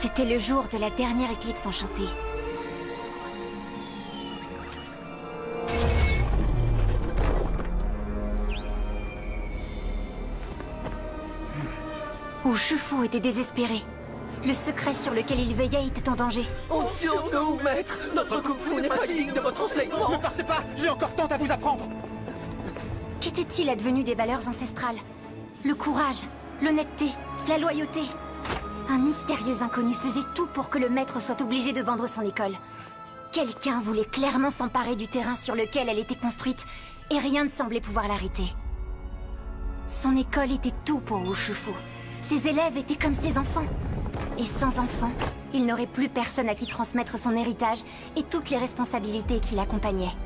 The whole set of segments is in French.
C'était le jour de la dernière éclipse enchantée. Wu Shifu était désespéré. Le secret sur lequel il veillait était en danger. Compte sur nous, maître. Notre Kung Fu n'est pas digne de votre enseignement. Ne partez pas, j'ai encore tant à vous apprendre. Qu'était-il advenu des valeurs ancestrales? Le courage, l'honnêteté, la loyauté. Un mystérieux inconnu faisait tout pour que le maître soit obligé de vendre son école. Quelqu'un voulait clairement s'emparer du terrain sur lequel elle était construite, et rien ne semblait pouvoir l'arrêter. Son école était tout pour Wu Shifu. Ses élèves étaient comme ses enfants. Et sans enfants, il n'aurait plus personne à qui transmettre son héritage et toutes les responsabilités qui l'accompagnaient.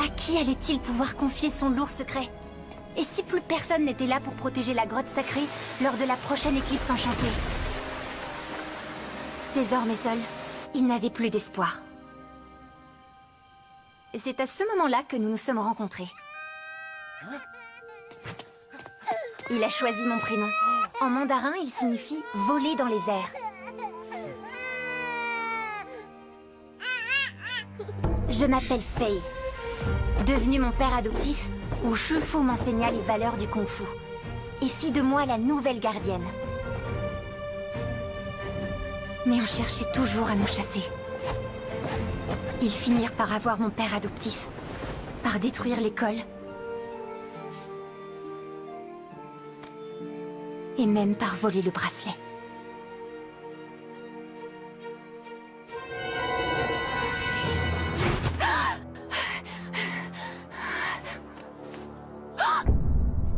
À qui allait-il pouvoir confier son lourd secret? Et si plus personne n'était là pour protéger la grotte sacrée lors de la prochaine éclipse enchantée? Désormais seul, il n'avait plus d'espoir. Et c'est à ce moment-là que nous nous sommes rencontrés. Il a choisi mon prénom. En mandarin, il signifie « voler dans les airs ». Je m'appelle Fei. Devenu mon père adoptif, Wu Shifu m'enseigna les valeurs du Kung Fu et fit de moi la nouvelle gardienne. Mais on cherchait toujours à nous chasser. Ils finirent par avoir mon père adoptif, par détruire l'école, et même par voler le bracelet.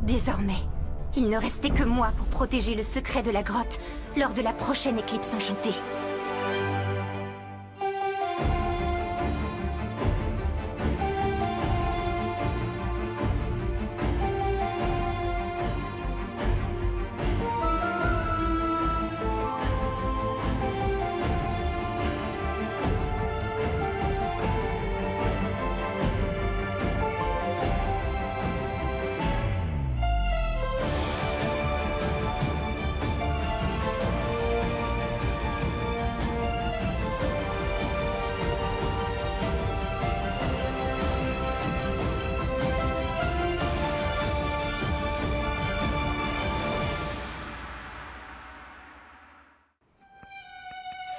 Désormais, il ne restait que moi pour protéger le secret de la grotte lors de la prochaine éclipse enchantée.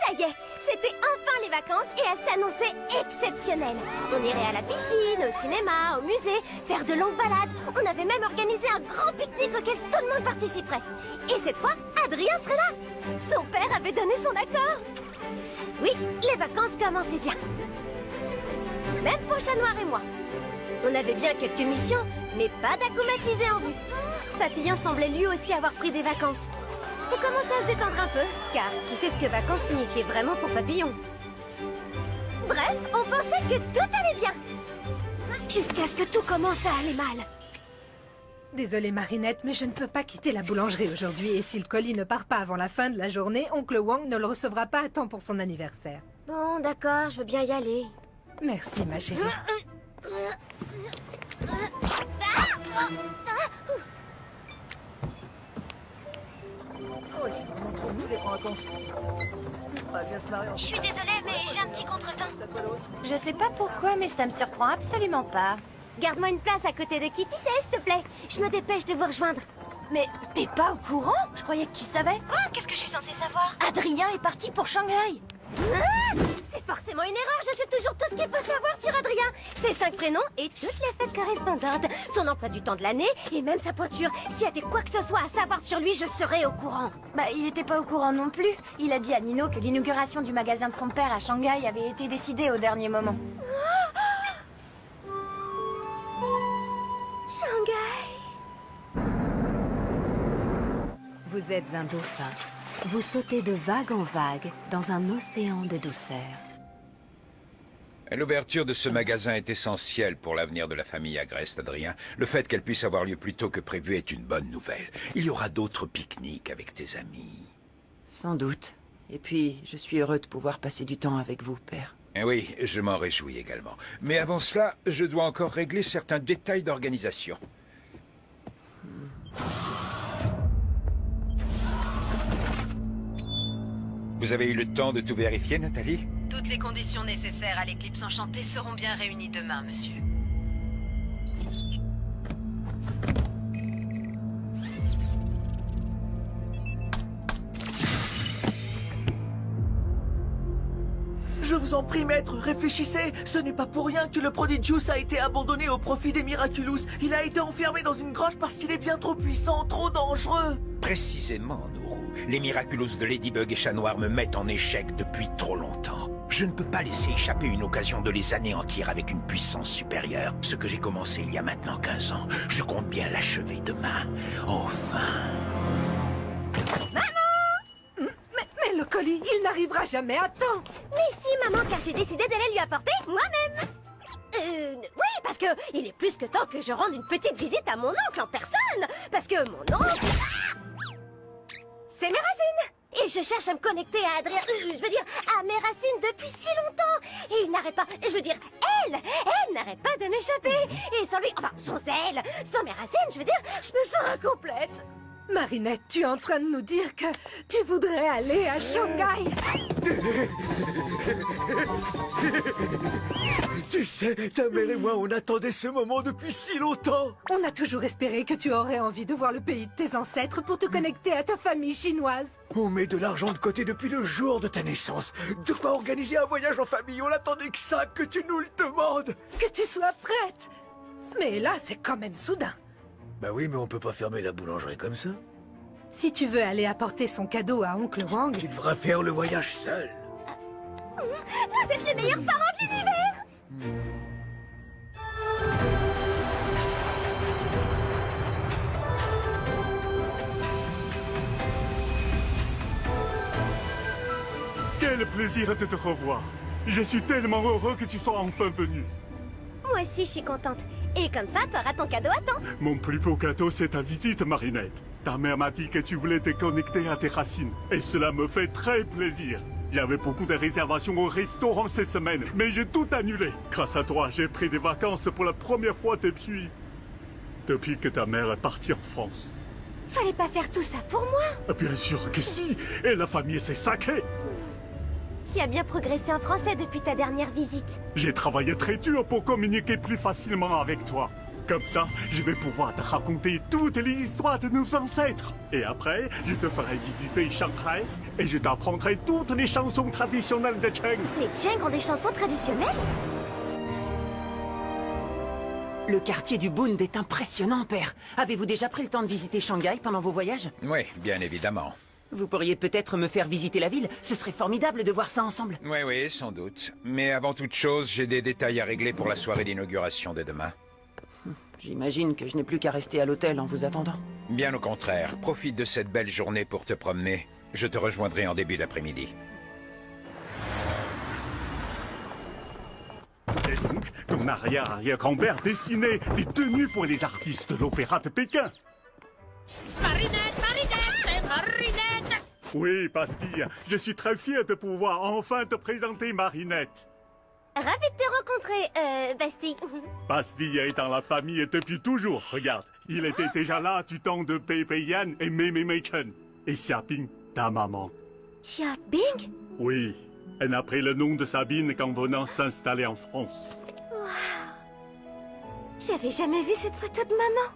Ça y est, c'était enfin les vacances et elles s'annonçaient exceptionnelles. On irait à la piscine, au cinéma, au musée, faire de longues balades. On avait même organisé un grand pique-nique auquel tout le monde participerait. Et cette fois, Adrien serait là. Son père avait donné son accord. Oui, les vacances commençaient bien. Même pour Chat Noir et moi. On avait bien quelques missions, mais pas d'acclimatisé en vue. Papillon semblait lui aussi avoir pris des vacances. On commençait à se détendre un peu, car qui sait ce que vacances signifiait vraiment pour Papillon. Bref, on pensait que tout allait bien. Jusqu'à ce que tout commence à aller mal. Désolée Marinette, mais je ne peux pas quitter la boulangerie aujourd'hui. Et si le colis ne part pas avant la fin de la journée, Oncle Wang ne le recevra pas à temps pour son anniversaire. Bon, d'accord, je veux bien y aller. Merci ma chérie. Je suis désolée, mais j'ai un petit contretemps. Je sais pas pourquoi, mais ça me surprend absolument pas. Garde-moi une place à côté de Kitty, s'il te plaît. Je me dépêche de vous rejoindre. Mais t'es pas au courant? Je croyais que tu savais. Quoi? Qu'est-ce que je suis censée savoir? Adrien est parti pour Shanghai. C'est forcément une erreur, je sais toujours tout ce qu'il faut savoir sur Adrien. Ses 5 prénoms et toutes les fêtes correspondantes. Son emploi du temps de l'année et même sa pointure. S'il y avait quoi que ce soit à savoir sur lui, je serais au courant. Bah, il était pas au courant non plus. Il a dit à Nino que l'inauguration du magasin de son père à Shanghai avait été décidée au dernier moment. Shanghai. Vous êtes un dauphin. Vous sautez de vague en vague dans un océan de douceur. L'ouverture de ce magasin est essentielle pour l'avenir de la famille Agreste, Adrien. Le fait qu'elle puisse avoir lieu plus tôt que prévu est une bonne nouvelle. Il y aura d'autres pique-niques avec tes amis. Sans doute. Et puis, je suis heureux de pouvoir passer du temps avec vous, père. Eh oui, je m'en réjouis également. Mais avant cela, je dois encore régler certains détails d'organisation. Vous avez eu le temps de tout vérifier, Nathalie? Toutes les conditions nécessaires à l'éclipse enchantée seront bien réunies demain, monsieur. Je vous en prie, maître, réfléchissez. Ce n'est pas pour rien que le Prodigious a été abandonné au profit des Miraculous. Il a été enfermé dans une grotte parce qu'il est bien trop puissant, trop dangereux. Précisément, Nourou. Les Miraculous de Ladybug et Chat Noir me mettent en échec depuis trop longtemps. Je ne peux pas laisser échapper une occasion de les anéantir avec une puissance supérieure. Ce que j'ai commencé il y a maintenant 15 ans, je compte bien l'achever demain. Enfin... Mais le colis, il n'arrivera jamais à temps. Mais si, maman, car j'ai décidé d'aller lui apporter moi-même. Oui, parce que il est plus que temps que je rende une petite visite à mon oncle en personne. Parce que mon oncle... c'est mes racines. Et je cherche à me connecter à Adrien... je veux dire, à mes racines depuis si longtemps. Et il n'arrête pas... je veux dire, elle n'arrête pas de m'échapper. Et sans lui... enfin, sans elle, sans mes racines, je veux dire, je me sens incomplète. Marinette, tu es en train de nous dire que tu voudrais aller à Shanghai? Tu sais, ta mère et moi, on attendait ce moment depuis si longtemps. On a toujours espéré que tu aurais envie de voir le pays de tes ancêtres pour te connecter à ta famille chinoise. On met de l'argent de côté depuis le jour de ta naissance. De quoi organiser un voyage en famille. On attendait que ça, que tu nous le demandes. Que tu sois prête. Mais là, c'est quand même soudain. Bah oui, mais on peut pas fermer la boulangerie comme ça. Si tu veux aller apporter son cadeau à Oncle Wang... Tu devras faire le voyage seul. Vous êtes les meilleurs parents de l'univers. Quel plaisir de te revoir. Je suis tellement heureux que tu sois enfin venu. Moi aussi, je suis contente. Et comme ça, t'auras ton cadeau à temps. Mon plus beau cadeau, c'est ta visite, Marinette. Ta mère m'a dit que tu voulais te connecter à tes racines. Et cela me fait très plaisir. Il y avait beaucoup de réservations au restaurant ces semaines, mais j'ai tout annulé. Grâce à toi, j'ai pris des vacances pour la première fois depuis que ta mère est partie en France. Fallait pas faire tout ça pour moi. Bien sûr que si. Et la famille, c'est sacré. Tu as bien progressé en français depuis ta dernière visite. J'ai travaillé très dur pour communiquer plus facilement avec toi. Comme ça, je vais pouvoir te raconter toutes les histoires de nos ancêtres. Et après, je te ferai visiter Shanghai et je t'apprendrai toutes les chansons traditionnelles de Cheng. Les Cheng ont des chansons traditionnelles? Le quartier du Bund est impressionnant, père. Avez-vous déjà pris le temps de visiter Shanghai pendant vos voyages? Oui, bien évidemment. Vous pourriez peut-être me faire visiter la ville. Ce serait formidable de voir ça ensemble. Oui, sans doute. Mais avant toute chose, j'ai des détails à régler pour la soirée d'inauguration de demain. J'imagine que je n'ai plus qu'à rester à l'hôtel en vous attendant. Bien au contraire, profite de cette belle journée pour te promener. Je te rejoindrai en début d'après-midi. Et donc, ton arrière-arrière-grand-père dessinait des tenues pour les artistes de l'opéra de Pékin. Marinette, Marinette. Oui, Pastille, je suis très fier de pouvoir enfin te présenter Marinette. Ravi de te rencontrer, Bastille. Pastille est dans la famille depuis toujours, regarde. Il était déjà là du temps de Pei Pei Yan et Mei Mei Mei Chen. Et Xiaoping, ta maman. Xiaoping? Oui, elle a pris le nom de Sabine qu'en venant s'installer en France. Waouh! J'avais jamais vu cette photo de maman.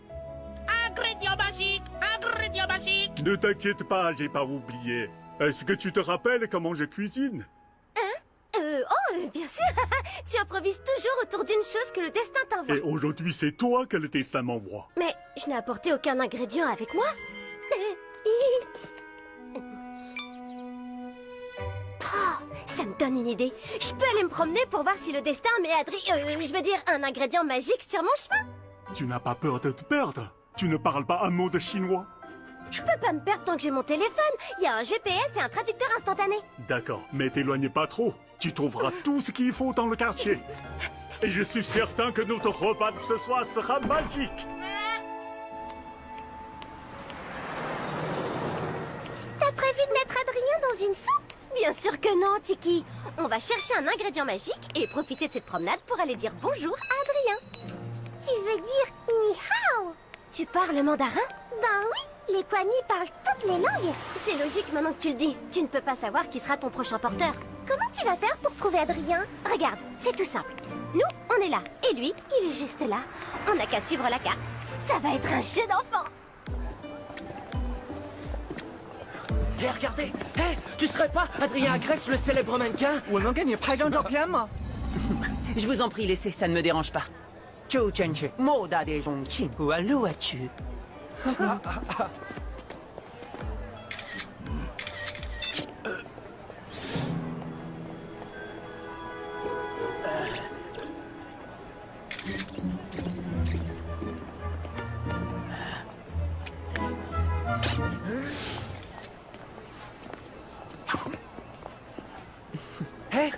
Ingrédient magique, ingrédient magique. Ne t'inquiète pas, j'ai pas oublié. Est-ce que tu te rappelles comment je cuisine? Bien sûr. Tu improvises toujours autour d'une chose que le destin t'envoie. Et aujourd'hui, c'est toi que le destin m'envoie. Mais je n'ai apporté aucun ingrédient avec moi. Oh, ça me donne une idée. Je peux aller me promener pour voir si le destin met je veux dire, un ingrédient magique sur mon chemin. Tu n'as pas peur de te perdre? Tu ne parles pas un mot de chinois? Je peux pas me perdre tant que j'ai mon téléphone. Il y a un GPS et un traducteur instantané. D'accord, mais t'éloigne pas trop. Tu trouveras tout ce qu'il faut dans le quartier. Et je suis certain que notre repas de ce soir sera magique. T'as prévu de mettre Adrien dans une soupe? Bien sûr que non, Tiki. On va chercher un ingrédient magique et profiter de cette promenade pour aller dire bonjour à Adrien. Tu veux dire ni hao? Tu parles mandarin? Ben oui. Les Kwami parlent toutes les langues. C'est logique maintenant que tu le dis. Tu ne peux pas savoir qui sera ton prochain porteur. Comment tu vas faire pour trouver Adrien? Regarde, c'est tout simple. Nous, on est là. Et lui, il est juste là. On n'a qu'à suivre la carte. Ça va être un jeu d'enfant. Hé, regardez! Hé, tu serais pas Adrien Agreste, le célèbre mannequin? Je vous en prie, laissez, ça ne me dérange pas. Chou chen che, mo da de zhong qing, ou alou chu. Hé!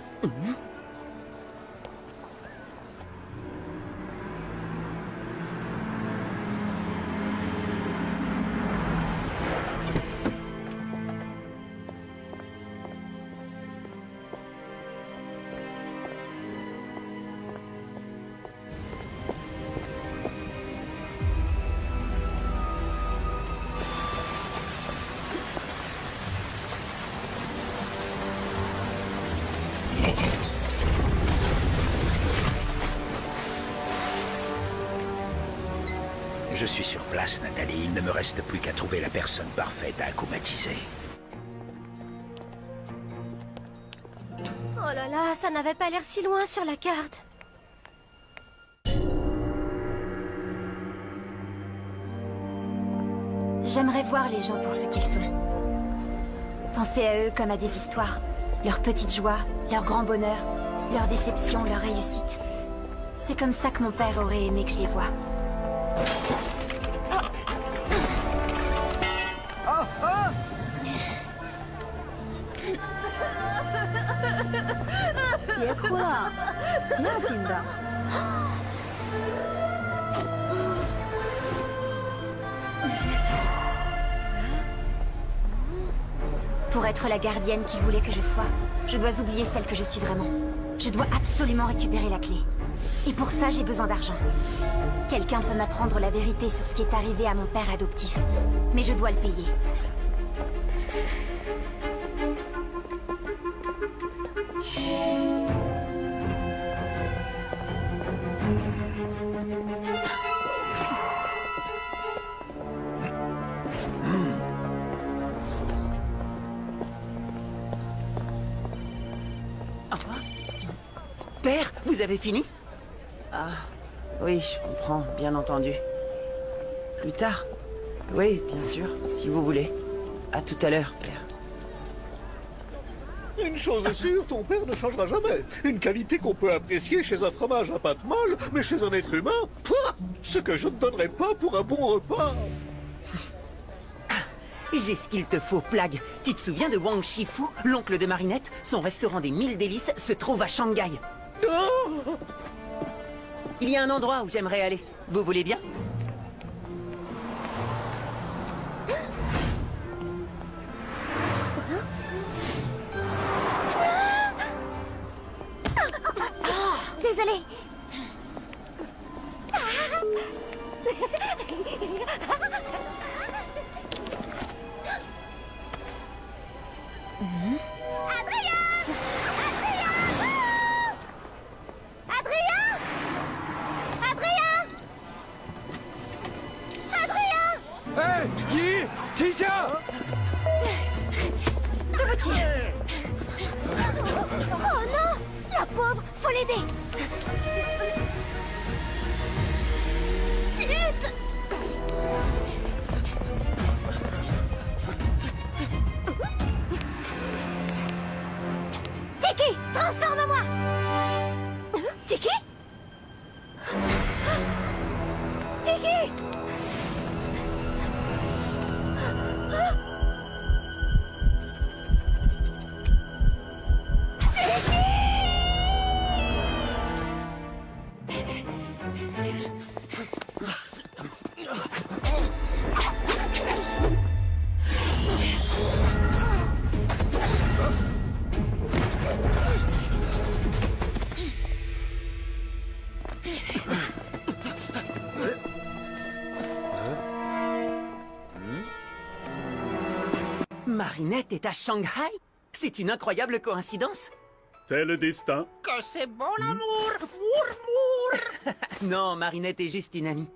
Je suis sur place, Nathalie. Il ne me reste plus qu'à trouver la personne parfaite à acclimatiser. Oh là là, ça n'avait pas l'air si loin sur la carte. J'aimerais voir les gens pour ce qu'ils sont. Penser à eux comme à des histoires. Leurs petites joies, leurs grands bonheurs, leurs déceptions, leurs réussites. C'est comme ça que mon père aurait aimé que je les voie. Pour être la gardienne qu'il voulait que je sois, je dois oublier celle que je suis vraiment. Je dois absolument récupérer la clé. Et pour ça, j'ai besoin d'argent. Quelqu'un peut m'apprendre la vérité sur ce qui est arrivé à mon père adoptif. Mais je dois le payer. Père, vous avez fini? Ah, oui, je comprends, bien entendu. Plus tard? Oui, bien sûr, si vous voulez. À tout à l'heure, Père. Une chose est sûre, ton père ne changera jamais. Une qualité qu'on peut apprécier chez un fromage à pâte molle, mais chez un être humain, pouah, ce que je ne donnerais pas pour un bon repas. J'ai ce qu'il te faut, Plague. Tu te souviens de Wang Shifu, l'oncle de Marinette? Son restaurant des 1000 délices se trouve à Shanghai. Oh! Il y a un endroit où j'aimerais aller. Vous voulez bien? Désolée. Oh non! La pauvre! Faut l'aider! Zut! Tiki! Transforme-moi! Tiki? Tiki! Marinette est à Shanghai? C'est une incroyable coïncidence. C'est le destin. Que c'est bon l'amour. Mour. Non, Marinette est juste une amie.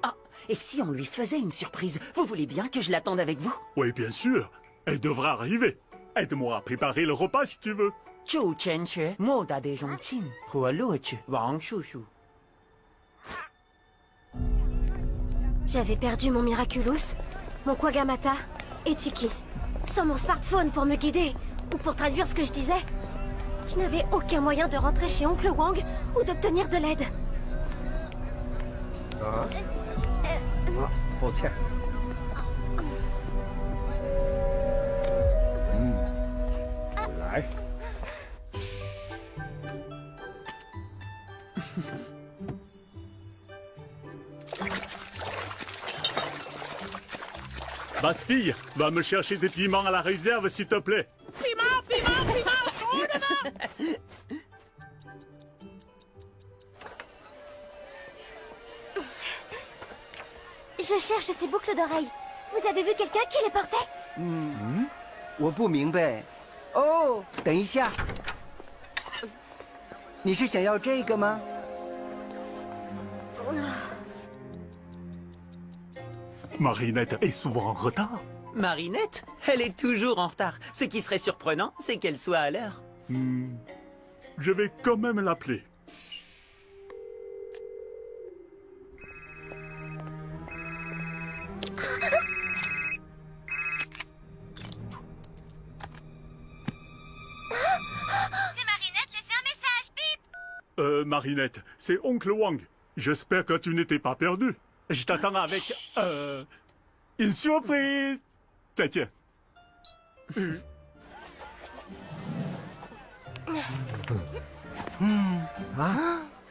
Ah, et si on lui faisait une surprise? Vous voulez bien que je l'attende avec vous? Oui, bien sûr. Elle devra arriver. Aide-moi à préparer le repas si tu veux. J'avais perdu mon Miraculous, mon Kwagamata et Tiki. Sans mon smartphone pour me guider ou pour traduire ce que je disais, je n'avais aucun moyen de rentrer chez Oncle Wang ou d'obtenir de l'aide. Bastille, va me chercher des piments à la réserve, s'il te plaît. Piment, chaud. Je cherche ces boucles d'oreilles. Vous avez vu quelqu'un qui les portait? 我不明白。哦，等一下，你是想要这个吗？ Marinette est souvent en retard. Marinette? Elle est toujours en retard. Ce qui serait surprenant, c'est qu'elle soit à l'heure. Je vais quand même l'appeler. C'est Marinette, laissez un message, bip! Marinette, c'est Oncle Wang. J'espère que tu n'étais pas perdu. Je t'attends avec... une surprise. Tiens.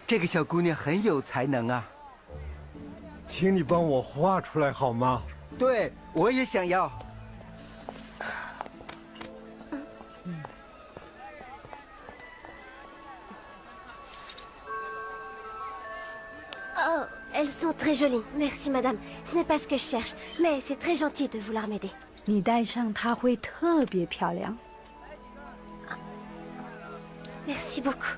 这个小姑娘很有才能啊！请你帮我画出来好吗？对，我也想要。 Oh, elles sont très jolies. Merci, madame. Ce n'est pas ce que je cherche, mais c'est très gentil de vouloir m'aider. 你戴上它会特别漂亮。 Merci beaucoup.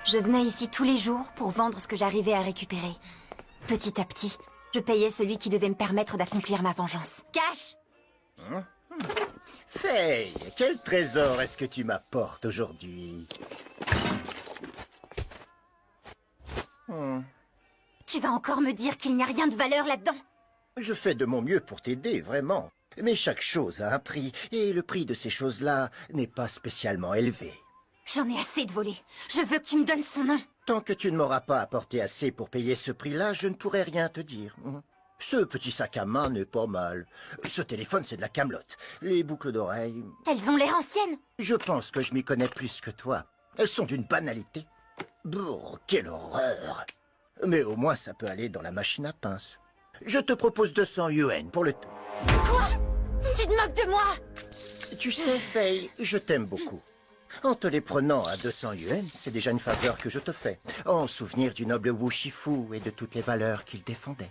Je venais ici tous les jours pour vendre ce que j'arrivais à récupérer. Petit à petit, je payais celui qui devait me permettre d'accomplir ma vengeance. Cash! Faye, quel trésor est-ce que tu m'apportes aujourd'hui? Tu vas encore me dire qu'il n'y a rien de valeur là-dedans? Je fais de mon mieux pour t'aider, vraiment. Mais chaque chose a un prix, et le prix de ces choses-là n'est pas spécialement élevé. J'en ai assez de voler. Je veux que tu me donnes son nom. Tant que tu ne m'auras pas apporté assez pour payer ce prix-là, je ne pourrai rien te dire. Ce petit sac à main n'est pas mal. Ce téléphone, c'est de la camelote. Les boucles d'oreilles... Elles ont l'air anciennes. Je pense que je m'y connais plus que toi. Elles sont d'une banalité. Brrr, quelle horreur! Mais au moins, ça peut aller dans la machine à pince. Je te propose 200 yuan pour le tout. Quoi? Tu te moques de moi? Tu sais, Faye, je t'aime beaucoup. En te les prenant à 200 yuan, c'est déjà une faveur que je te fais, en souvenir du noble Wu Shifu et de toutes les valeurs qu'il défendait.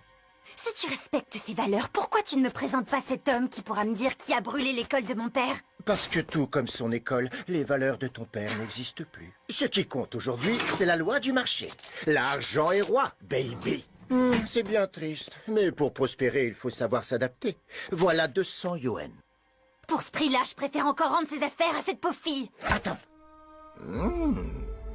Si tu respectes ces valeurs, pourquoi tu ne me présentes pas cet homme qui pourra me dire qui a brûlé l'école de mon père? Parce que tout comme son école, les valeurs de ton père n'existent plus. Ce qui compte aujourd'hui, c'est la loi du marché. L'argent est roi, baby. C'est bien triste, mais pour prospérer, il faut savoir s'adapter. Voilà 200 yuan. Pour ce prix-là, je préfère encore rendre ses affaires à cette pauvre fille. Attends.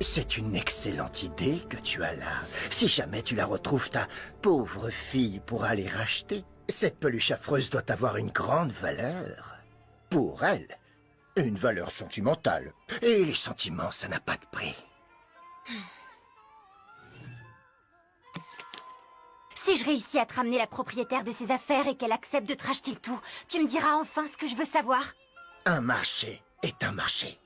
C'est une excellente idée que tu as là. Si jamais tu la retrouves, ta pauvre fille pourra les racheter. Cette peluche affreuse doit avoir une grande valeur. Pour elle, une valeur sentimentale. Et les sentiments, ça n'a pas de prix. Si je réussis à te ramener la propriétaire de ses affaires et qu'elle accepte de te racheter le tout, tu me diras enfin ce que je veux savoir. Un marché est un marché.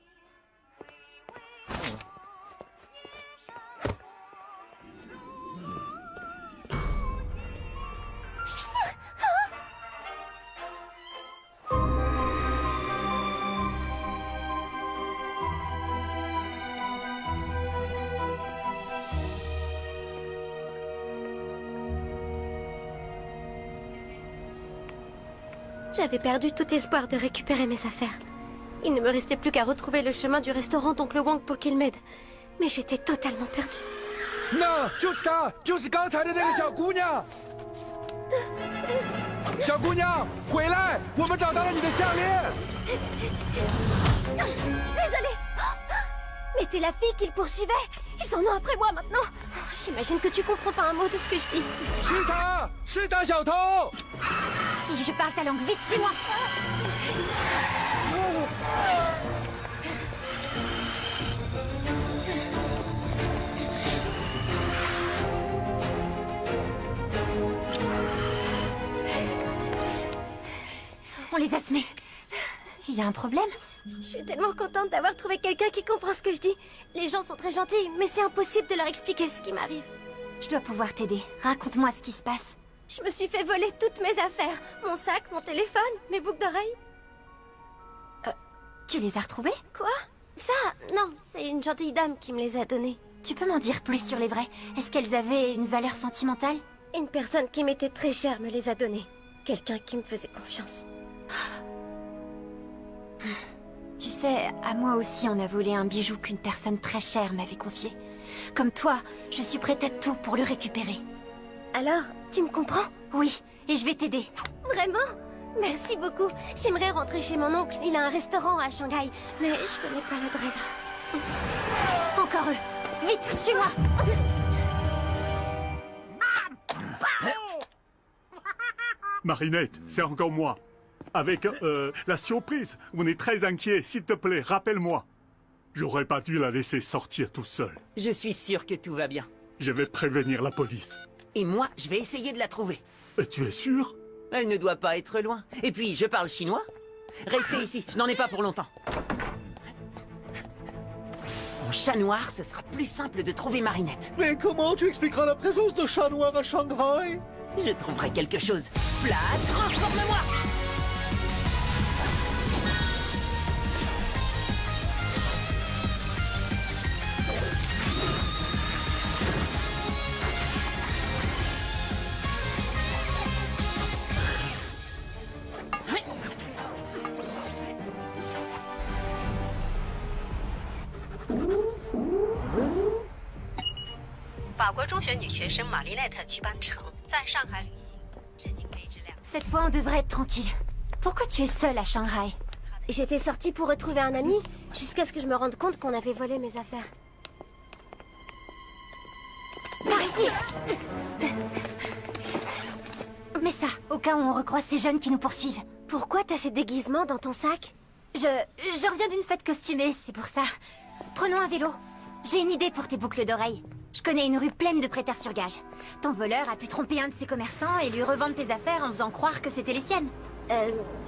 J'avais perdu tout espoir de récupérer mes affaires. Il ne me restait plus qu'à retrouver le chemin du restaurant d'Oncle Wang pour qu'il m'aide. Mais j'étais totalement perdue. 那就是她，就是刚才的那个小姑娘。小姑娘，回来！我们找到了你的项链。Désolée. Mais t'es la fille qu'ils poursuivaient. Ils en ont après moi maintenant. J'imagine que tu comprends pas un mot de ce que je dis. 是她，是她小偷。 Si je parle ta langue, vite, suis-moi. On les a semés. Il y a un problème? Je suis tellement contente d'avoir trouvé quelqu'un qui comprend ce que je dis. Les gens sont très gentils, mais c'est impossible de leur expliquer ce qui m'arrive. Je dois pouvoir t'aider. Raconte-moi ce qui se passe. Je me suis fait voler toutes mes affaires. Mon sac, mon téléphone, mes boucles d'oreilles. Tu les as retrouvés? Quoi? Ça? Non, c'est une gentille dame qui me les a donnés. Tu peux m'en dire plus sur les vrais? Est-ce qu'elles avaient une valeur sentimentale? Une personne qui m'était très chère me les a donnés. Quelqu'un qui me faisait confiance. Tu sais, à moi aussi on a volé un bijou qu'une personne très chère m'avait confié. Comme toi, je suis prête à tout pour le récupérer. Alors, tu me comprends? Oui, et je vais t'aider. Vraiment? Merci beaucoup. J'aimerais rentrer chez mon oncle. Il a un restaurant à Shanghai, mais je connais pas l'adresse. Encore eux. Vite, suis-moi. Marinette, c'est encore moi. Avec la surprise, on est très inquiet. S'il te plaît, rappelle-moi. J'aurais pas dû la laisser sortir tout seul. Je suis sûr que tout va bien. Je vais prévenir la police. Et moi, je vais essayer de la trouver. Tu es sûr? Elle ne doit pas être loin. Et puis, je parle chinois. Restez ici, je n'en ai pas pour longtemps. En chat noir, ce sera plus simple de trouver Marinette. Mais comment tu expliqueras la présence de chats noirs à Shanghai? Je trouverai quelque chose. Flat, transforme-moi! Cette fois, on devrait être tranquille. Pourquoi tu es seule à Shanghai? J'étais sortie pour retrouver un ami, jusqu'à ce que je me rende compte qu'on avait volé mes affaires. Par ici! Mais ça, au cas où on recroise ces jeunes qui nous poursuivent. Pourquoi t'as ces déguisements dans ton sac? Je reviens d'une fête costumée, c'est pour ça. Prenons un vélo. J'ai une idée pour tes boucles d'oreilles. Je connais une rue pleine de prêteurs sur gage. Ton voleur a pu tromper un de ses commerçants et lui revendre tes affaires en faisant croire que c'était les siennes.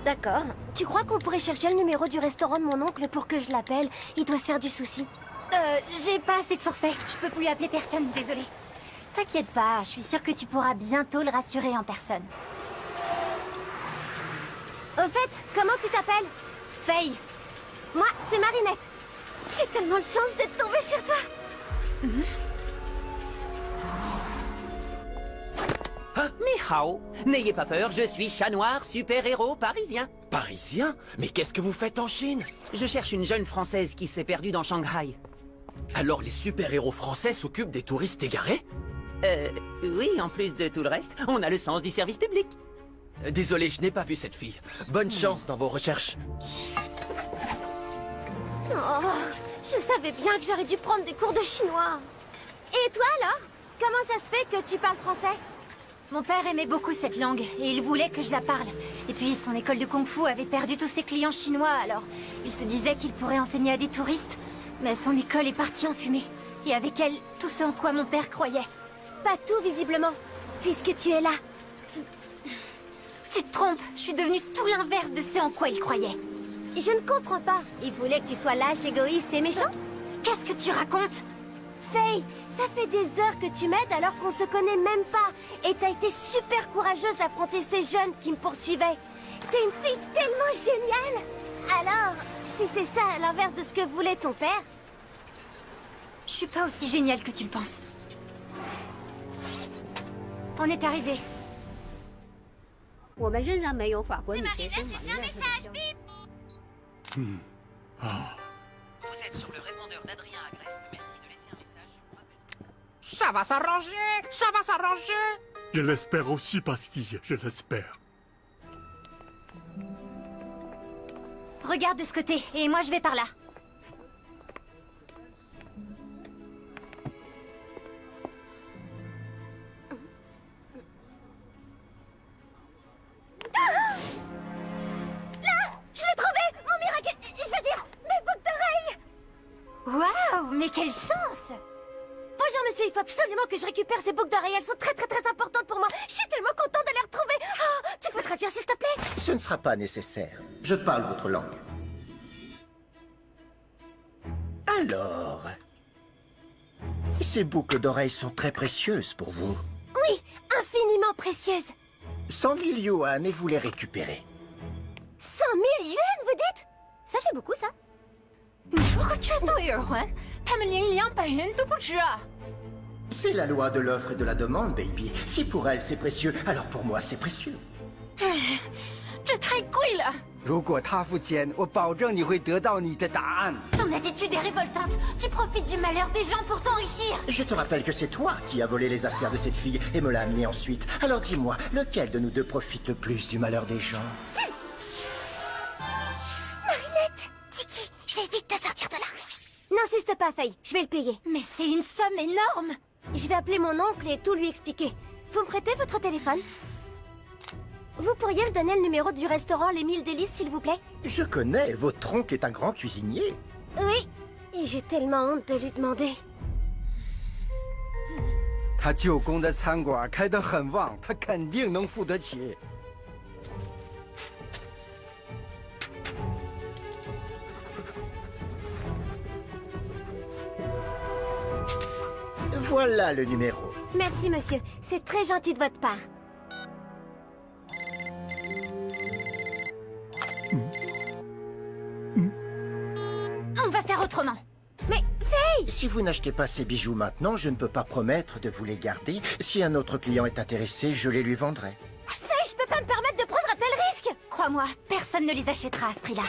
D'accord. Tu crois qu'on pourrait chercher le numéro du restaurant de mon oncle pour que je l'appelle? Il doit se faire du souci. J'ai pas assez de forfait. Je peux plus appeler personne, désolée. T'inquiète pas, je suis sûre que tu pourras bientôt le rassurer en personne. Au fait, comment tu t'appelles? Faye. Moi, c'est Marinette. J'ai tellement de chance d'être tombée sur toi. Ni hao. N'ayez pas peur, je suis chat noir, super-héros parisien. Parisien? Mais qu'est-ce que vous faites en Chine? Je cherche une jeune Française qui s'est perdue dans Shanghai. Alors les super-héros français s'occupent des touristes égarés? Oui, en plus de tout le reste, on a le sens du service public. Désolé, je n'ai pas vu cette fille. Bonne chance dans vos recherches. Oh, je savais bien que j'aurais dû prendre des cours de chinois. Et toi alors? Comment ça se fait que tu parles français? Mon père aimait beaucoup cette langue et il voulait que je la parle. Et puis son école de kung-fu avait perdu tous ses clients chinois, alors il se disait qu'il pourrait enseigner à des touristes. Mais son école est partie en fumée. Et avec elle, tout ce en quoi mon père croyait. Pas tout, visiblement, puisque tu es là. Tu te trompes, je suis devenue tout l'inverse de ce en quoi il croyait. Je ne comprends pas. Il voulait que tu sois lâche, égoïste et méchante? Qu'est-ce que tu racontes? Faye, ça fait des heures que tu m'aides alors qu'on se connaît même pas. Et t'as été super courageuse d'affronter ces jeunes qui me poursuivaient. T'es une fille tellement géniale. Alors, si c'est ça l'inverse de ce que voulait ton père... Je suis pas aussi géniale que tu le penses. On est arrivé. 我们仍然没有法国女学生玛丽奈特的消息。 Vous êtes sur le répondeur d'Adrien Agreste. Merci de laisser un message. Je vous rappelle. Ça va s'arranger. Ça va s'arranger. Je l'espère aussi, Pastille, je l'espère. Regarde de ce côté, et moi je vais par là. Je l'ai trouvé! Mon miracle... Je veux dire, mes boucles d'oreilles! Waouh, mais quelle chance! Bonjour monsieur, il faut absolument que je récupère ces boucles d'oreilles. Elles sont très importantes pour moi. Je suis tellement contente de les retrouver. Oh, tu peux traduire s'il te plaît? Ce ne sera pas nécessaire. Je parle votre langue. Alors... Ces boucles d'oreilles sont très précieuses pour vous. Oui, infiniment précieuses. 100 000 yuan et vous les récupérez. 100 000 yuan, vous dites? Ça fait beaucoup, ça. 你说个这对耳环，他们连200元都不值啊！ C'est la loi de l'offre et de la demande, baby. Si pour elle c'est précieux, alors pour moi c'est précieux. 这太贵了。 如果他付钱，我保证你会得到你的答案。 Ton attitude est révoltante. Tu profites du malheur des gens pour t'enrichir. Je te rappelle que c'est toi qui as volé les affaires de cette fille et me l'as amenée ensuite. Alors dis-moi, lequel de nous deux profite le plus du malheur des gens? Marinette! Tiki, je vais vite te sortir de là. N'insiste pas, Faye. Je vais le payer. Mais c'est une somme énorme. Je vais appeler mon oncle et tout lui expliquer. Vous me prêtez votre téléphone? Vous pourriez me donner le numéro du restaurant Les 1000 Délices, s'il vous plaît? Je connais, votre oncle est un grand cuisinier. Oui, et j'ai tellement honte de lui demander. 他舅公的餐馆开得很旺，他肯定能付得起。 Voilà le numéro. Merci, monsieur. C'est très gentil de votre part. On va faire autrement. Mais, Faye! Si vous n'achetez pas ces bijoux maintenant, je ne peux pas promettre de vous les garder. Si un autre client est intéressé, je les lui vendrai. Faye, je peux pas me permettre de prendre un tel risque! Crois-moi, personne ne les achètera à ce prix-là.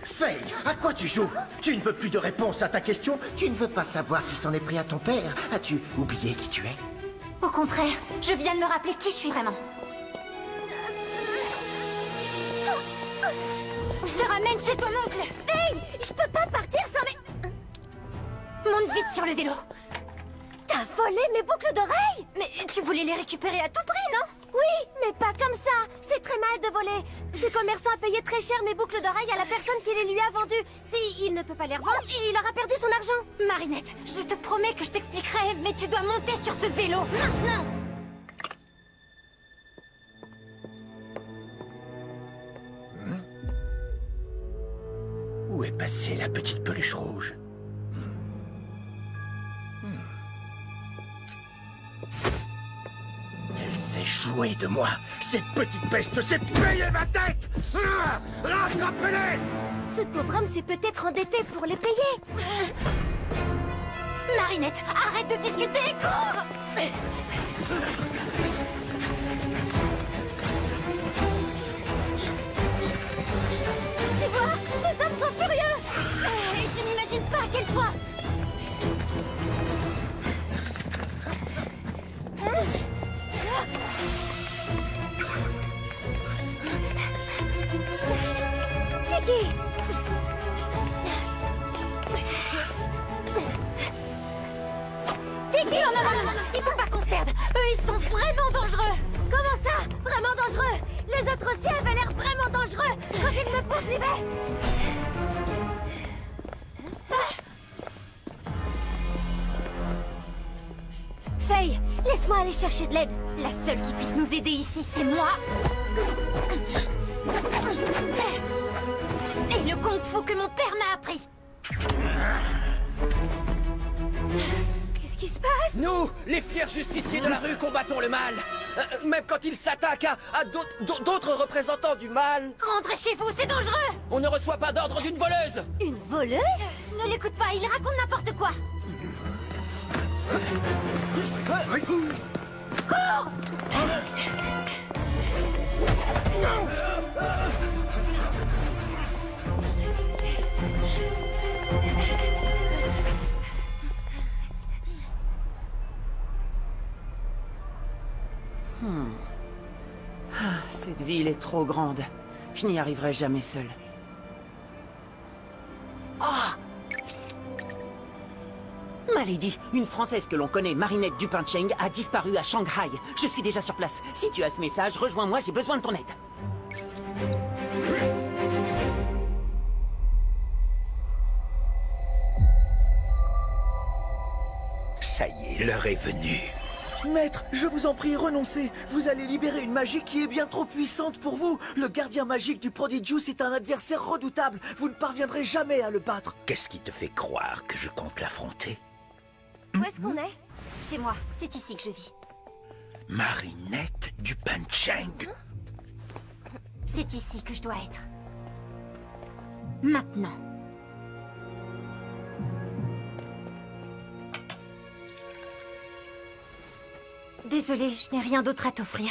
Faye, à quoi tu joues? Tu ne veux plus de réponse à ta question? Tu ne veux pas savoir qui s'en est pris à ton père? As-tu oublié qui tu es? Au contraire, je viens de me rappeler qui je suis vraiment. Je te ramène chez ton oncle. Faye, je peux pas partir sans mes... Monte vite sur le vélo. T'as volé mes boucles d'oreilles? Mais tu voulais les récupérer à tout prix, non? Oui, mais pas comme ça. C'est très mal de voler. Ce commerçant a payé très cher mes boucles d'oreilles à la personne qui les lui a vendues. Si il ne peut pas les revendre, il aura perdu son argent. Marinette, je te promets que je t'expliquerai, mais tu dois monter sur ce vélo, maintenant. Où est passée la petite peluche rouge? Elle s'est jouée de moi. Cette petite peste s'est payée ma tête. Rattrapez-les! Ce pauvre homme s'est peut-être endetté pour les payer. Marinette, arrête de discuter, cours! Tu vois, ces hommes sont furieux. Et tu n'imagines pas à quel point. Tiki! Tiki! Non, il faut pas qu'on se perde. Eux, ils sont vraiment dangereux. Comment ça? Vraiment dangereux? Les autres aussi avaient l'air vraiment dangereux quand ils me poursuivaient. Faye, laisse-moi aller chercher de l'aide. La seule qui puisse nous aider ici, c'est moi. Et le kung-fu que mon père m'a appris. Qu'est-ce qui se passe? Nous, les fiers justiciers de la rue, combattons le mal. Même quand il s'attaque à d'autres représentants du mal. Rentrez chez vous, c'est dangereux. On ne reçoit pas d'ordre d'une voleuse. Une voleuse? Ne l'écoute pas, il raconte n'importe quoi. Cours! Cette ville est trop grande. Je n'y arriverai jamais seul. Ah! Malady, une Française que l'on connaît, Marinette Dupin-Cheng, a disparu à Shanghai. Je suis déjà sur place. Si tu as ce message, rejoins-moi, j'ai besoin de ton aide. Ça y est, l'heure est venue. Maître, je vous en prie, renoncez. Vous allez libérer une magie qui est bien trop puissante pour vous. Le gardien magique du Prodigious est un adversaire redoutable. Vous ne parviendrez jamais à le battre. Qu'est-ce qui te fait croire que je compte l'affronter? Où est-ce qu'on est? Chez moi, c'est ici que je vis. Marinette Dupin-Cheng. C'est ici que je dois être. Maintenant. Désolée, je n'ai rien d'autre à t'offrir.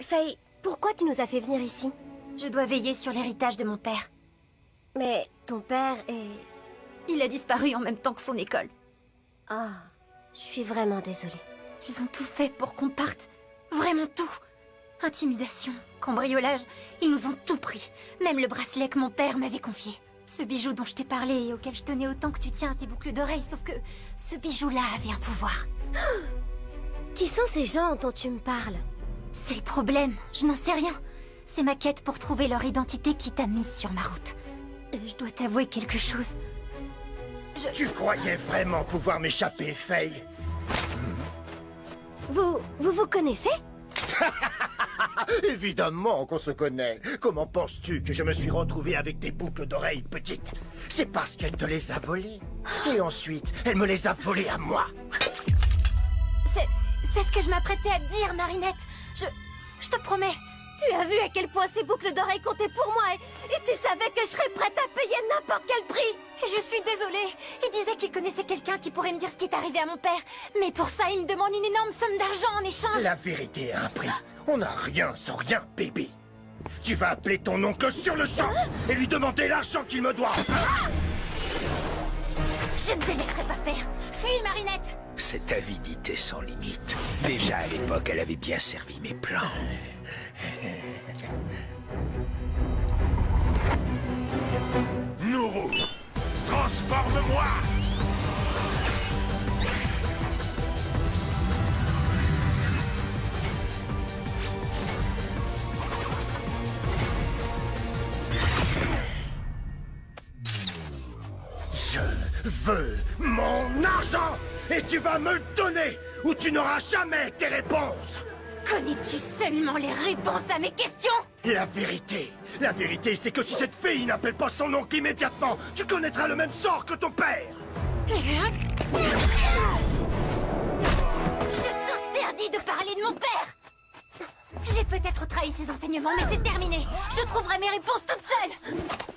Faye, pourquoi tu nous as fait venir ici? Je dois veiller sur l'héritage de mon père. Mais ton père est... Il a disparu en même temps que son école. Ah, je suis vraiment désolée. Ils ont tout fait pour qu'on parte. Vraiment tout. Intimidation, cambriolage, ils nous ont tout pris. Même le bracelet que mon père m'avait confié. Ce bijou dont je t'ai parlé et auquel je tenais autant que tu tiens à tes boucles d'oreilles, sauf que ce bijou-là avait un pouvoir. Qui sont ces gens dont tu me parles? C'est le problème, je n'en sais rien. C'est ma quête pour trouver leur identité qui t'a mise sur ma route. Je dois t'avouer quelque chose. Tu croyais vraiment pouvoir m'échapper, Faye? Vous connaissez? Évidemment qu'on se connaît. Comment penses-tu que je me suis retrouvé avec tes boucles d'oreilles, petite? C'est parce qu'elle te les a volées. Et ensuite, elle me les a volées à moi. C'est ce que je m'apprêtais à te dire, Marinette. Je te promets. Tu as vu à quel point ces boucles d'oreilles comptaient pour moi et tu savais que je serais prête à payer n'importe quel prix. Et je suis désolée. Il disait qu'il connaissait quelqu'un qui pourrait me dire ce qui est arrivé à mon père. Mais pour ça, il me demande une énorme somme d'argent en échange. La vérité a un prix. On n'a rien sans rien, bébé. Tu vas appeler ton oncle sur le champ et lui demander l'argent qu'il me doit. Je ne te laisserai pas faire. Fuis, Marinette. Cette avidité sans limite. Déjà à l'époque, elle avait bien servi mes plans. Nourou, transforme-moi! Je veux mon argent! Et tu vas me le donner ou tu n'auras jamais tes réponses! Connais-tu seulement les réponses à mes questions? La vérité, c'est que si cette fille n'appelle pas son oncle immédiatement, tu connaîtras le même sort que ton père! Je t'interdis de parler de mon père! J'ai peut-être trahi ses enseignements, mais c'est terminé! Je trouverai mes réponses toute seule!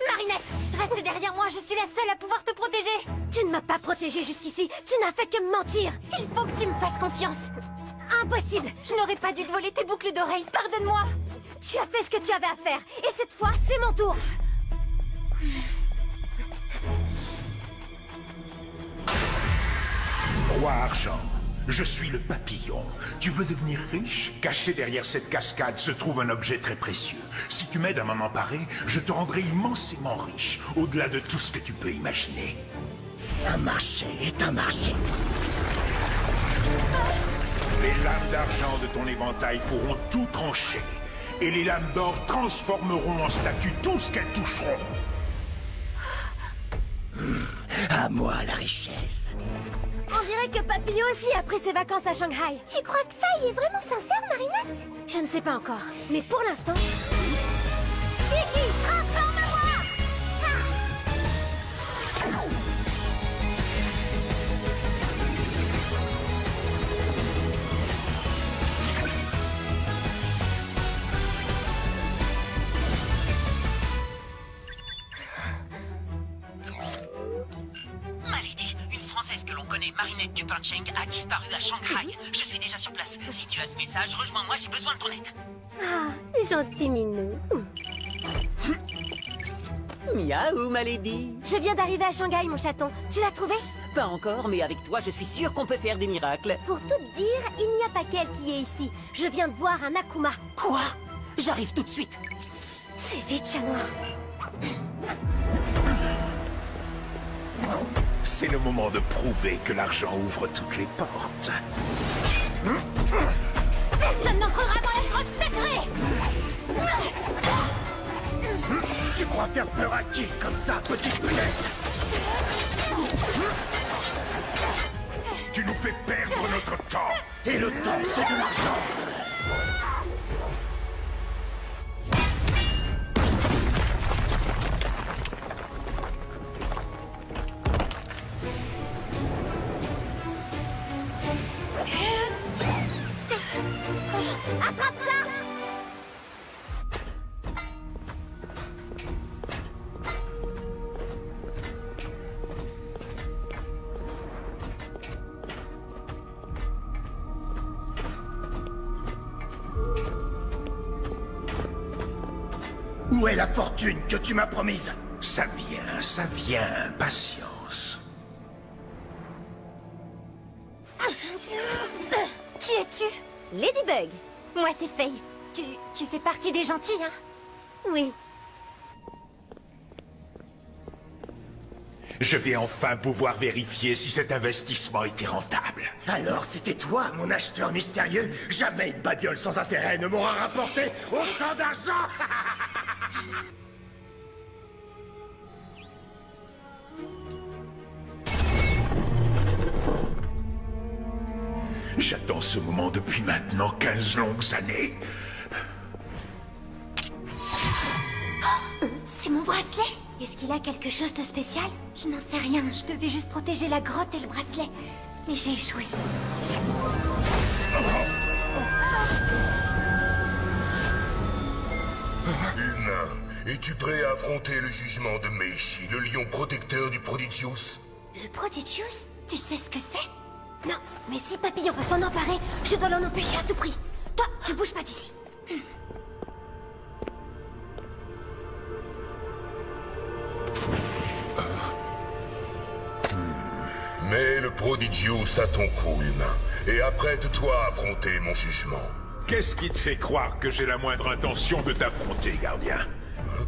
Marinette, reste derrière moi, je suis la seule à pouvoir te protéger! Tu ne m'as pas protégée jusqu'ici, tu n'as fait que mentir! Il faut que tu me fasses confiance! Impossible! Je n'aurais pas dû te voler tes boucles d'oreilles, pardonne-moi! Tu as fait ce que tu avais à faire, et cette fois, c'est mon tour! Roi Argent, je suis le papillon. Tu veux devenir riche? Caché derrière cette cascade se trouve un objet très précieux. Si tu m'aides à m'en emparer, je te rendrai immensément riche, au-delà de tout ce que tu peux imaginer. Un marché est un marché. Les lames d'argent de ton éventail pourront tout trancher. Et les lames d'or transformeront en statue tout ce qu'elles toucheront. À moi la richesse. On dirait que Papillon aussi a pris ses vacances à Shanghai. Tu crois que Faye est vraiment sincère, Marinette? Je ne sais pas encore, mais pour l'instant... Kiki, transforme-moi! Désolé, Marinette Dupin-Cheng a disparu à Shanghai. Je suis déjà sur place. Si tu as ce message, rejoins-moi, j'ai besoin de ton aide. Ah, gentil minou. Miaou, ma lady. Je viens d'arriver à Shanghai, mon chaton. Tu l'as trouvé? Pas encore, mais avec toi, je suis sûr qu'on peut faire des miracles. Pour tout te dire, il n'y a pas qu'elle qui est ici. Je viens de voir un Akuma. Quoi? J'arrive tout de suite. Fais vite, chat noir. C'est le moment de prouver que l'argent ouvre toutes les portes. Personne n'entrera dans la grotte sacrée! Tu crois faire peur à qui comme ça, petite punaise? Tu nous fais perdre notre temps. Et le temps, c'est de l'argent. Attrape-la! Où est la fortune que tu m'as promise? Ça vient, patience. Qui es-tu? Ladybug. Moi, c'est Faye. Tu fais partie des gentils, hein? Oui. Je vais enfin pouvoir vérifier si cet investissement était rentable. Alors c'était toi, mon acheteur mystérieux? Jamais une babiole sans intérêt ne m'aura rapporté autant d'argent. J'attends ce moment depuis maintenant 15 longues années. C'est mon bracelet. Est-ce qu'il a quelque chose de spécial? Je n'en sais rien. Je devais juste protéger la grotte et le bracelet. Et j'ai échoué. Humain, es-tu prêt à affronter le jugement de Meishi, le lion protecteur du Prodigious? Le Prodigious? Tu sais ce que c'est? Non, mais si Papillon veut s'en emparer, je dois l'en empêcher à tout prix. Toi, tu bouges pas d'ici. Mais le Prodigious a ton coup, humain. Et apprête-toi à affronter mon jugement. Qu'est-ce qui te fait croire que j'ai la moindre intention de t'affronter, gardien?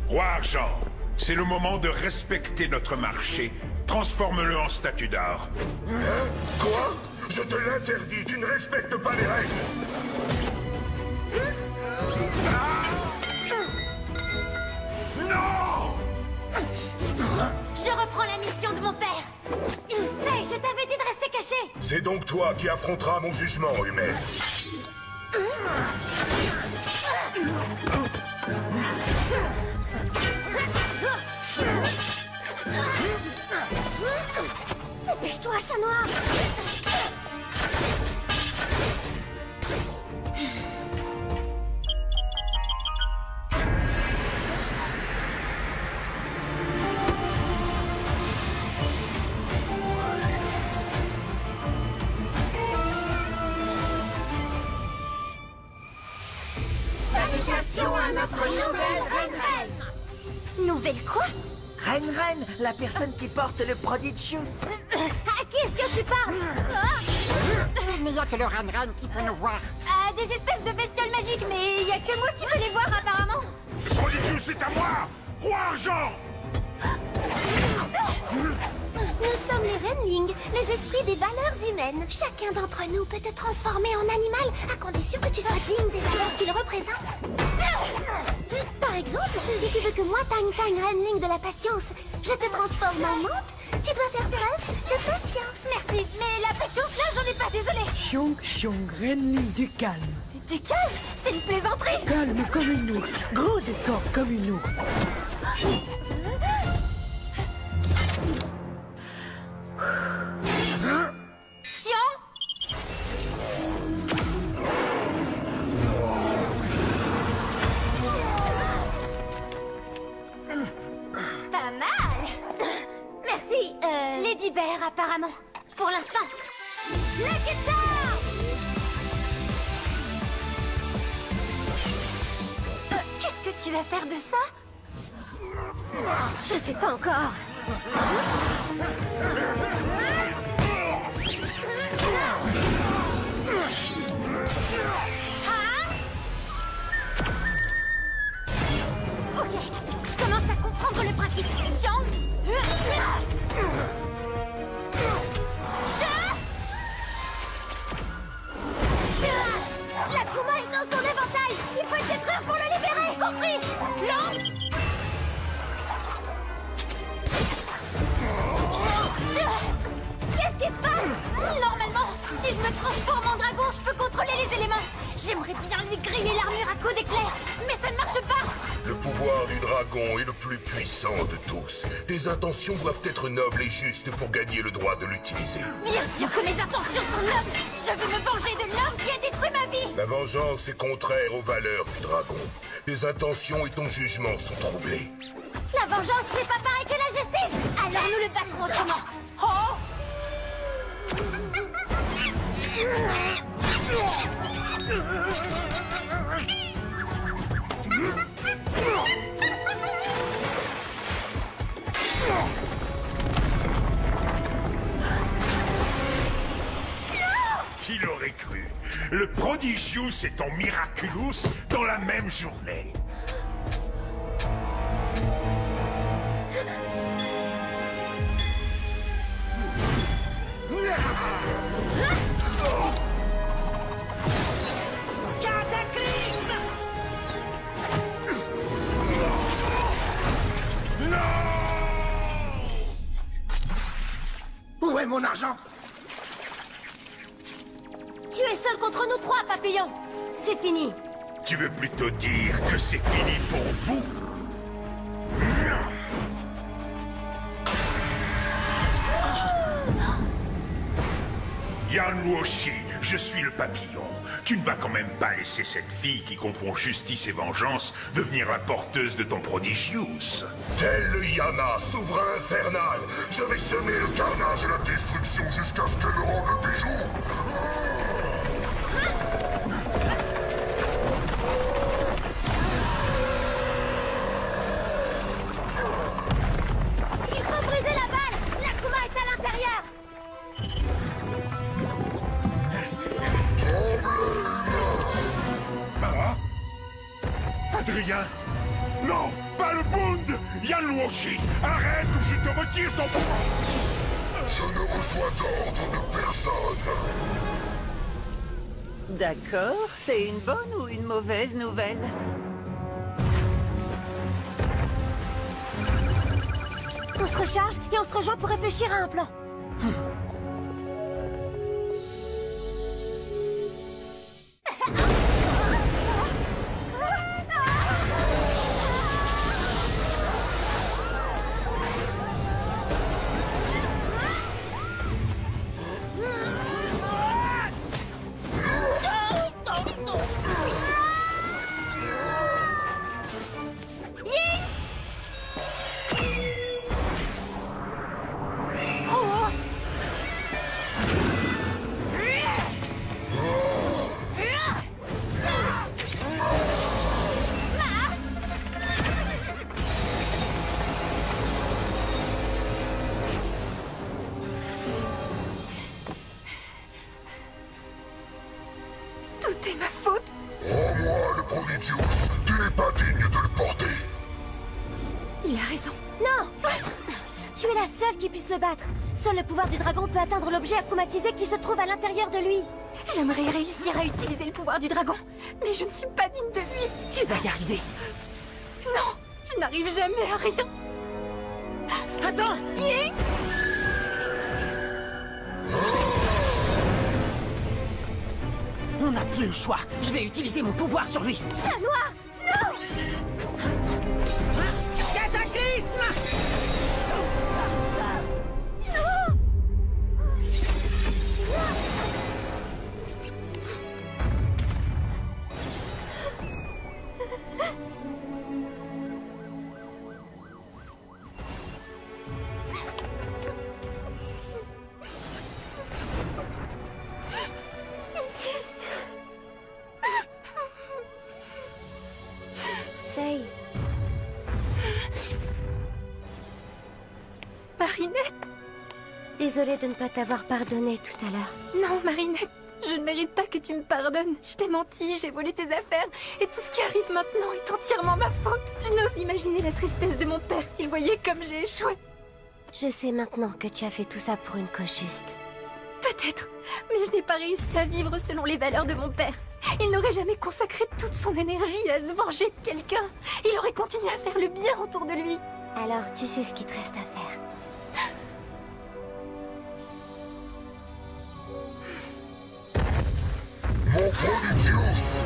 Roi Argent, c'est le moment de respecter notre marché. Transforme-le en statue d'art. Hein? Quoi? Je te l'interdis, tu ne respectes pas les règles. Non! Je reprends la mission de mon père. Faye, je t'avais dit de rester caché. C'est donc toi qui affronteras mon jugement, humain. Dépêche-toi, chat noir. Salutations à notre nouvelle reine. Nouvelle quoi? Reine, la personne qui porte le Prodigious. À qui est-ce que tu parles? Il n'y a que le Ran qui peut nous voir. Ah, des espèces de bestioles magiques, mais il y a que moi qui peux les voir apparemment. Le Prodigious, c'est à moi! Roi Argent! Nous sommes les Renling, les esprits des valeurs humaines. Chacun d'entre nous peut te transformer en animal, à condition que tu sois digne des valeurs qu'il représente. Par exemple, si tu veux que moi, Tang Renling de la patience, je te transforme en menthe, tu dois faire preuve de patience. Merci, mais la patience là, j'en ai pas, désolée. Xiong, Renling du calme. Du calme? C'est une plaisanterie. Calme comme une ours, gros et fort comme une ours. Pas mal. Merci, Lady Bear, apparemment. pour l'instant. Le guitare! Qu'est-ce que tu vas faire de ça? Je sais pas encore. Ok, je commence à comprendre le principe. Jean. L'Akuma est dans son éventail. Il faut le détruire pour le libérer. Compris? Plan. Qu'est-ce qui se passe? Normalement, si je me transforme en dragon, je peux contrôler les éléments. J'aimerais bien lui griller l'armure à coups d'éclair, mais ça ne marche pas. Le pouvoir du dragon est le plus puissant de tous. Tes intentions doivent être nobles et justes pour gagner le droit de l'utiliser. Bien sûr que mes intentions sont nobles. Je veux me venger de l'homme qui a détruit ma vie. La vengeance est contraire aux valeurs du dragon. Tes intentions et ton jugement sont troublés. La vengeance, c'est pas pareil que la justice. Alors nous le battrons autrement. Oh! Qui l'aurait cru? Le Prodigius et ton Miraculous dans la même journée. Cataclysme! Où est mon argent? Tu es seul contre nous trois, Papillon. C'est fini. Tu veux plutôt dire que c'est fini pour vous? Yan Luoshi, je suis le papillon. Tu ne vas quand même pas laisser cette fille qui confond justice et vengeance devenir la porteuse de ton Prodigius. Tel le Yama, souverain infernal, je vais semer le carnage et la destruction jusqu'à ce qu'elle le rende le bijou. Il faut briser la balle. L'Akuma est à l'intérieur. Ah? Adrien? Non, pas le Bund! Yan Luoshi, arrête ou je te retire ton pouvoir! Je ne reçois d'ordre de personne. D'accord, c'est une bonne ou une mauvaise nouvelle? On se recharge et on se rejoint pour réfléchir à un plan. Tout est ma faute. Rends-moi le Prodigius. Tu n'es pas digne de le porter. Il a raison. Non! Tu es la seule qui puisse le battre. Seul le pouvoir du dragon peut atteindre l'objet akumatisé qui se trouve à l'intérieur de lui. J'aimerais réussir à utiliser le pouvoir du dragon, mais je ne suis pas digne de lui. Tu vas y arriver. Non, je n'arrive jamais à rien. Attends! Ying! On n'a plus le choix. Je vais utiliser mon pouvoir sur lui. Chat noir! Non! Cataclysme! Marinette! Désolée de ne pas t'avoir pardonné tout à l'heure. Non, Marinette, je ne mérite pas que tu me pardonnes. Je t'ai menti, j'ai volé tes affaires, et tout ce qui arrive maintenant est entièrement ma faute. Je n'ose imaginer la tristesse de mon père s'il voyait comme j'ai échoué. Je sais maintenant que tu as fait tout ça pour une cause juste. Peut-être, mais je n'ai pas réussi à vivre selon les valeurs de mon père. Il n'aurait jamais consacré toute son énergie à se venger de quelqu'un. Il aurait continué à faire le bien autour de lui. Alors tu sais ce qu'il te reste à faire. Mon Prodigius!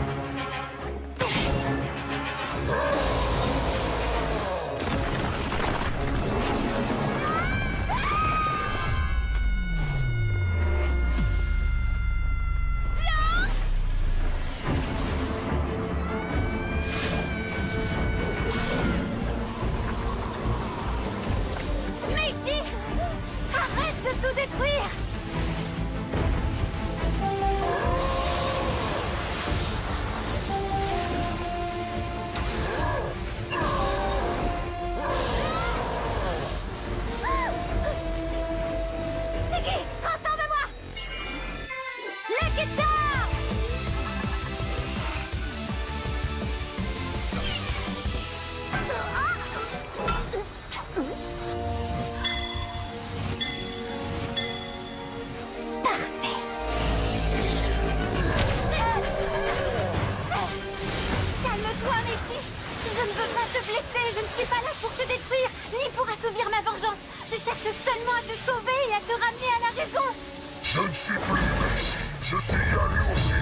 Meiji! Arrête de tout détruire! Tiki, transforme-moi! Lucky Charm! Calme-toi, Meiji! Je ne veux pas te blesser, je ne suis pas là pour te détruire, ni pour assouvir ma vengeance. Je cherche seulement à te sauver et à te ramener à la raison. Je ne suis plus Meiji, je suis Yaluoshi.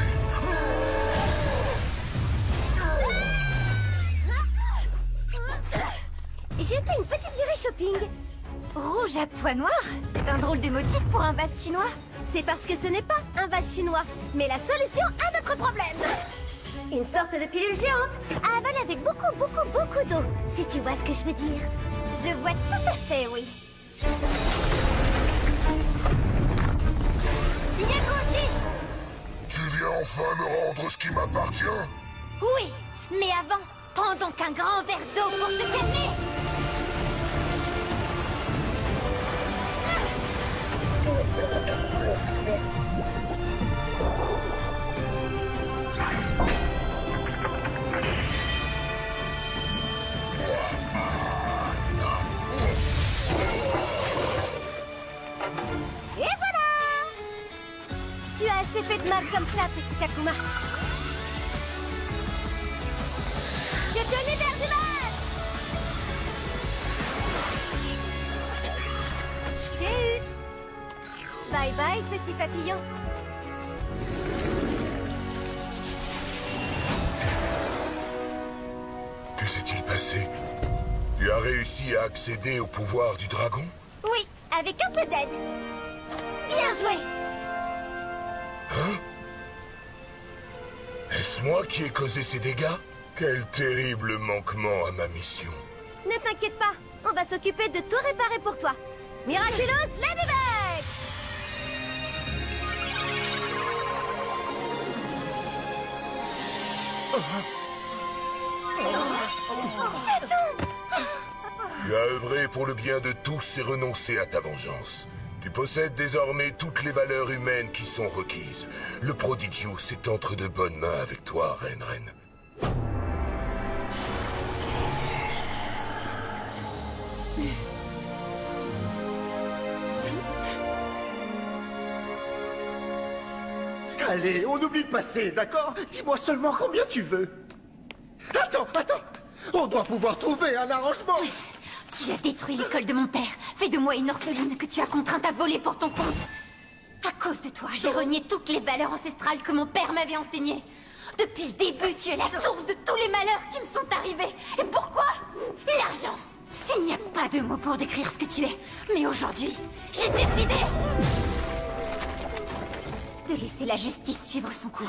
J'ai fait une petite virée shopping. Rouge à pois noirs? C'est un drôle de motif pour un vase chinois. C'est parce que ce n'est pas un vase chinois, mais la solution à notre problème. Une sorte de pilule géante à avaler avec beaucoup d'eau, si tu vois ce que je veux dire. Je vois tout à fait, oui. Yakushi! Tu viens enfin me rendre ce qui m'appartient? Oui, mais avant, prends donc un grand verre d'eau pour te calmer. Et voilà! Tu as assez fait de mal comme ça, petit Akuma. Je te libère du mal! Je t'ai eu! Bye bye, petit papillon. Que s'est-il passé? Tu as réussi à accéder au pouvoir du dragon? Oui, avec un peu d'aide. Bien joué! Hein? Est-ce moi qui ai causé ces dégâts? Quel terrible manquement à ma mission. Ne t'inquiète pas, on va s'occuper de tout réparer pour toi. Miraculous Ladybug! Chaton! Tu as œuvré pour le bien de tous et renoncé à ta vengeance. Tu possèdes désormais toutes les valeurs humaines qui sont requises. Le Prodigius est entre de bonnes mains avec toi, Ren. Allez, on oublie le passé, d'accord? Dis-moi seulement combien tu veux. Attends! On doit pouvoir trouver un arrangement. Tu as détruit l'école de mon père, fait de moi une orpheline que tu as contrainte à voler pour ton compte. À cause de toi, j'ai renié toutes les valeurs ancestrales que mon père m'avait enseignées. Depuis le début, tu es la source de tous les malheurs qui me sont arrivés. Et pourquoi? L'argent. Il n'y a pas de mots pour décrire ce que tu es. Mais aujourd'hui, j'ai décidé de laisser la justice suivre son cours.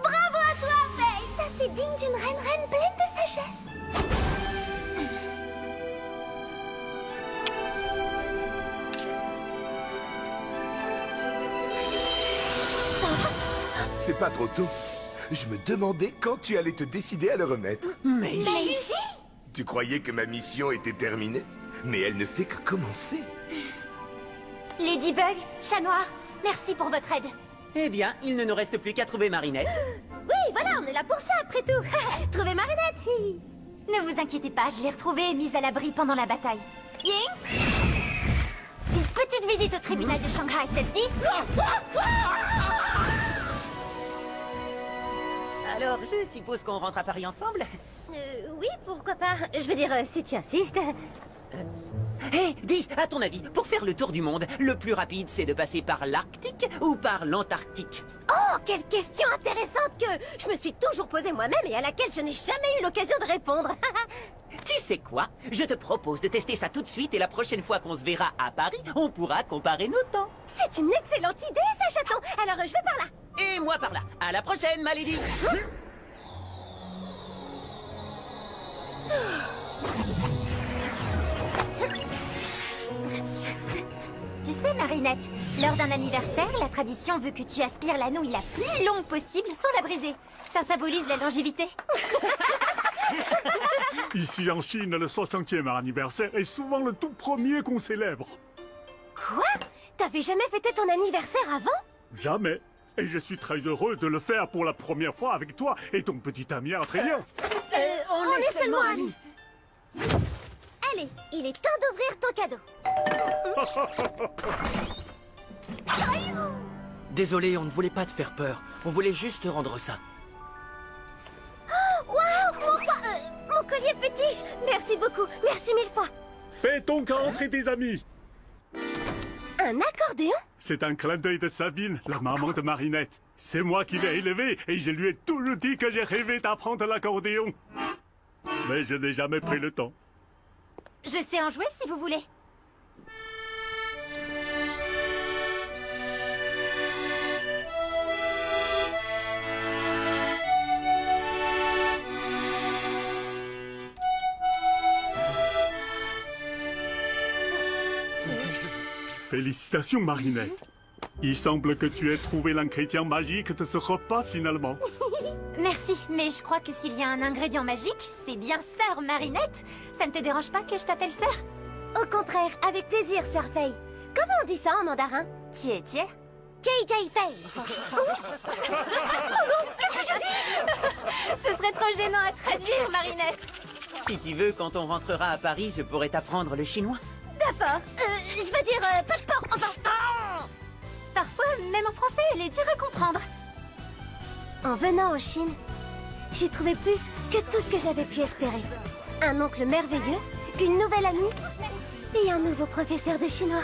Bravo à toi, Faye! Ça, c'est digne d'une reine pleine de sagesse. C'est pas trop tôt. Je me demandais quand tu allais te décider à le remettre. Meiji? Tu croyais que ma mission était terminée? Mais elle ne fait que commencer. Ladybug, Chat Noir, merci pour votre aide. Eh bien, il ne nous reste plus qu'à trouver Marinette. Oui, voilà, on est là pour ça, après tout. Trouver Marinette. Ne vous inquiétez pas, je l'ai retrouvée et mise à l'abri pendant la bataille. Ying, une petite visite au tribunal de Shanghai, ça te dit? Alors, je suppose qu'on rentre à Paris ensemble? Oui, pourquoi pas. Je veux dire, si tu insistes. Hé, dis, à ton avis, pour faire le tour du monde, le plus rapide, c'est de passer par l'Arctique ou par l'Antarctique? Oh, quelle question intéressante que je me suis toujours posée moi-même et à laquelle je n'ai jamais eu l'occasion de répondre. Tu sais quoi? Je te propose de tester ça tout de suite et la prochaine fois qu'on se verra à Paris, on pourra comparer nos temps. C'est une excellente idée, ça, chaton. Alors, je vais par là. Et moi par là. À la prochaine, ma lady. Tu sais, Marinette, lors d'un anniversaire, la tradition veut que tu aspires la nouille la plus longue possible sans la briser. Ça symbolise la longévité. Ici en Chine, le 60e anniversaire est souvent le tout premier qu'on célèbre. Quoi? T'avais jamais fêté ton anniversaire avant? Jamais. Et je suis très heureux de le faire pour la première fois avec toi et ton petit ami Adrien. On est seulement amis. Allez, il est temps d'ouvrir ton cadeau. Désolé, on ne voulait pas te faire peur. On voulait juste te rendre ça. Waouh, mon collier fétiche. Merci beaucoup, merci mille fois. Fais ton qu'à entrer tes amis. Un accordéon? C'est un clin d'œil de Sabine, la maman de Marinette. C'est moi qui l'ai élevée et je lui ai toujours dit que j'ai rêvé d'apprendre l'accordéon. Mais je n'ai jamais pris le temps. Je sais en jouer si vous voulez. Félicitations, Marinette. Il semble que tu aies trouvé l'ingrédient magique de ce repas, finalement. Merci, mais je crois que s'il y a un ingrédient magique, c'est bien Sœur Marinette. Ça ne te dérange pas que je t'appelle Sœur? Au contraire, avec plaisir, Sœur Fei. Comment on dit ça en mandarin? Tiens. JJ Fei. Oh non, qu'est-ce que j'ai dit? Ce serait trop gênant à traduire, Marinette. Si tu veux, quand on rentrera à Paris, je pourrais t'apprendre le chinois. D'accord. Je veux dire, pas de porc, enfin... Parfois, même en français, elle est dure à comprendre. En venant en Chine, j'ai trouvé plus que tout ce que j'avais pu espérer. Un oncle merveilleux, une nouvelle amie et un nouveau professeur de chinois.